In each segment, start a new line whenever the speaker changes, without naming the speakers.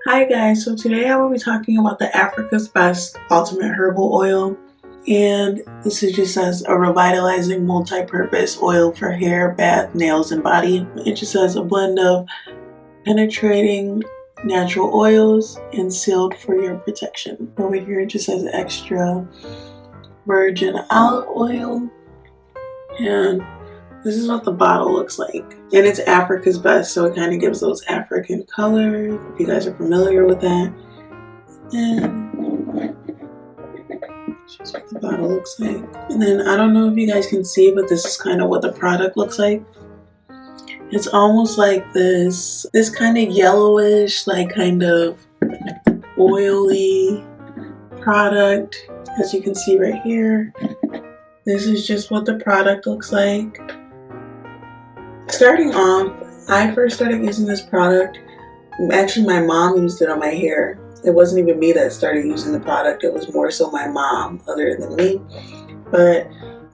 Hi guys, so today I will be talking about the Africa's Best Ultimate Herbal Oil, and this is just says a revitalizing multi-purpose oil for hair, bath, nails, and body. It just says a blend of penetrating natural oils and sealed for your protection. Over here it just says extra virgin olive oil, and this is what the bottle looks like. And it's Africa's Best, so it kind of gives those African colors, if you guys are familiar with that. And that's what the bottle looks like. And then I don't know if you guys can see, but this is kind of what the product looks like. It's almost like this kind of yellowish, like kind of oily product, as you can see right here. This is just what the product looks like. Starting off, I first started using this product. Actually, my mom used it on my hair. It wasn't even me that started using the product. It was more so my mom, other than me. But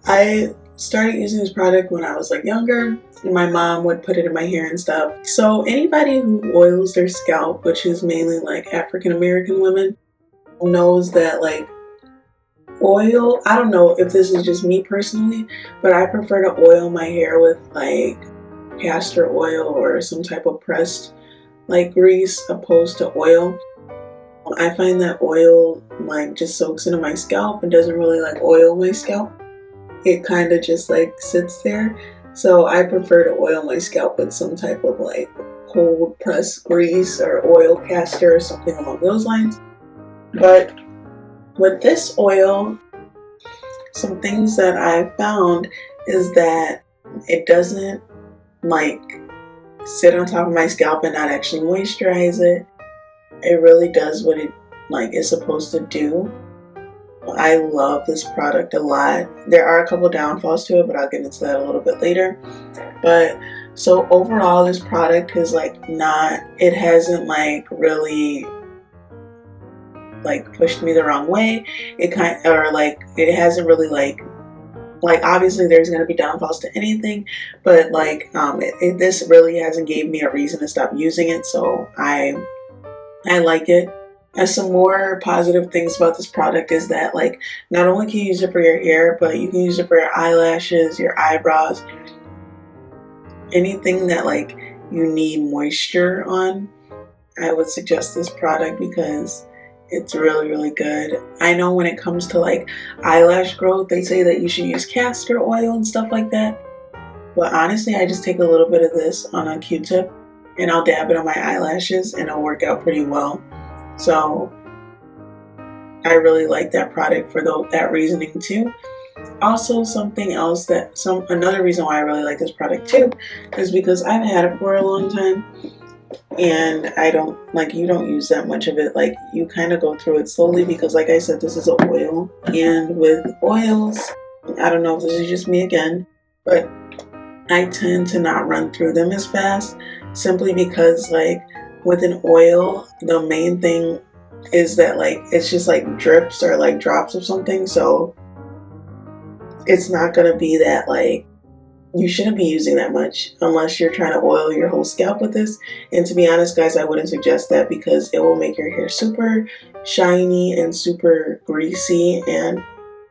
I started using this product when I was like younger, and my mom would put it in my hair and stuff. So anybody who oils their scalp, which is mainly like African American women, knows that like oil, I don't know if this is just me personally, but I prefer to oil my hair with like castor oil or some type of pressed like grease opposed to oil. I find that oil like just soaks into my scalp and doesn't really like oil my scalp. It kind of just like sits there. So I prefer to oil my scalp with some type of like cold pressed grease or oil castor or something along those lines. But with this oil, some things that I found is that it doesn't like sit on top of my scalp and not actually moisturize it. It really does what it like is supposed to do. I love this product a lot. There are a couple downfalls to it, but I'll get into that a little bit later. But so overall, this product is like not, it hasn't like really like pushed me the wrong way. It kind or like it hasn't really like obviously there's going to be downfalls to anything, but like this really hasn't gave me a reason to stop using it, so I like it. And some more positive things about this product is that like not only can you use it for your hair, but you can use it for your eyelashes, your eyebrows, anything that like you need moisture on. I would suggest this product because it's really, really good. I know when it comes to like eyelash growth, they say that you should use castor oil and stuff like that. But honestly, I just take a little bit of this on a Q-tip and I'll dab it on my eyelashes and it'll work out pretty well. So I really like that product for that reasoning too. Also, something else that another reason why I really like this product too is because I've had it for a long time. And I don't like, you don't use that much of it. Like you kind of go through it slowly because like I said, this is an oil, and with oils, I don't know if this is just me again, but I tend to not run through them as fast simply because like with an oil, the main thing is that like it's just like drips or like drops of something, so it's not gonna be that like you shouldn't be using that much unless you're trying to oil your whole scalp with this. And to be honest, guys, I wouldn't suggest that because it will make your hair super shiny and super greasy. And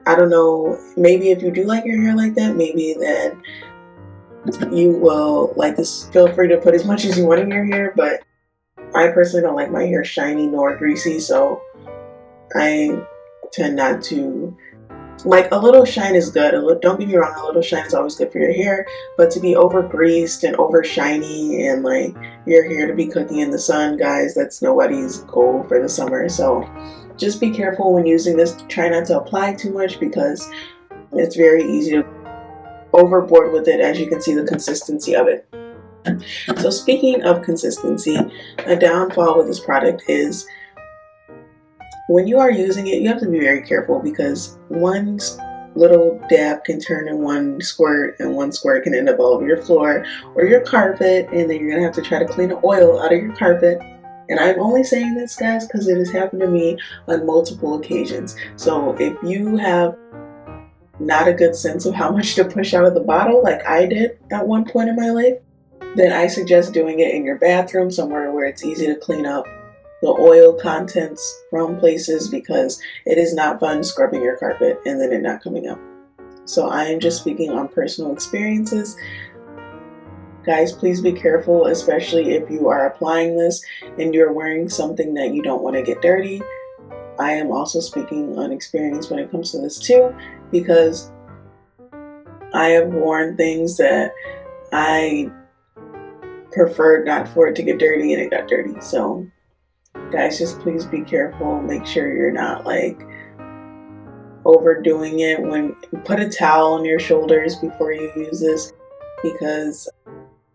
I don't know, maybe if you do like your hair like that, maybe then you will like this. Feel free to put as much as you want in your hair, but I personally don't like my hair shiny nor greasy, so I tend not to. Like a little shine is good. Don't get me wrong, a little shine is always good for your hair, but to be over greased and over shiny and like your hair to be cooking in the sun, guys, that's nobody's goal for the summer. So just be careful when using this. Try not to apply too much because it's very easy to overboard with it, as you can see the consistency of it. So speaking of consistency, a downfall with this product is when you are using it, you have to be very careful because one little dab can turn in one squirt, and one squirt can end up all over your floor or your carpet, and then you're going to have to try to clean the oil out of your carpet. And I'm only saying this, guys, because it has happened to me on multiple occasions. So if you have not a good sense of how much to push out of the bottle like I did at one point in my life, then I suggest doing it in your bathroom, somewhere where it's easy to clean up. the oil contents from places, because it is not fun scrubbing your carpet and then it not coming up. So I am just speaking on personal experiences. Guys, please be careful, especially if you are applying this and you're wearing something that you don't want to get dirty. I am also speaking on experience when it comes to this too, because I have worn things that I preferred not for it to get dirty and it got dirty. So guys, just please be careful. Make sure you're not like overdoing it. Put a towel on your shoulders before you use this, because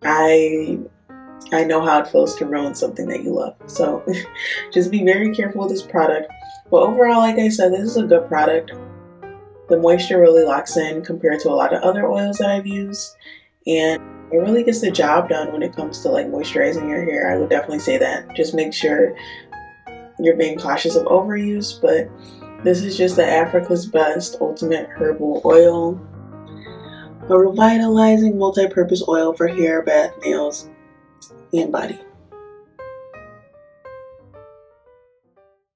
I know how it feels to ruin something that you love. So just be very careful with this product. But overall, like I said, this is a good product. The moisture really locks in compared to a lot of other oils that I've used, and it really gets the job done when it comes to like moisturizing your hair. I would definitely say that. Just make sure you're being cautious of overuse, but this is just the Africa's Best Ultimate Herbal Oil. A revitalizing multi-purpose oil for hair, bath, nails, and body.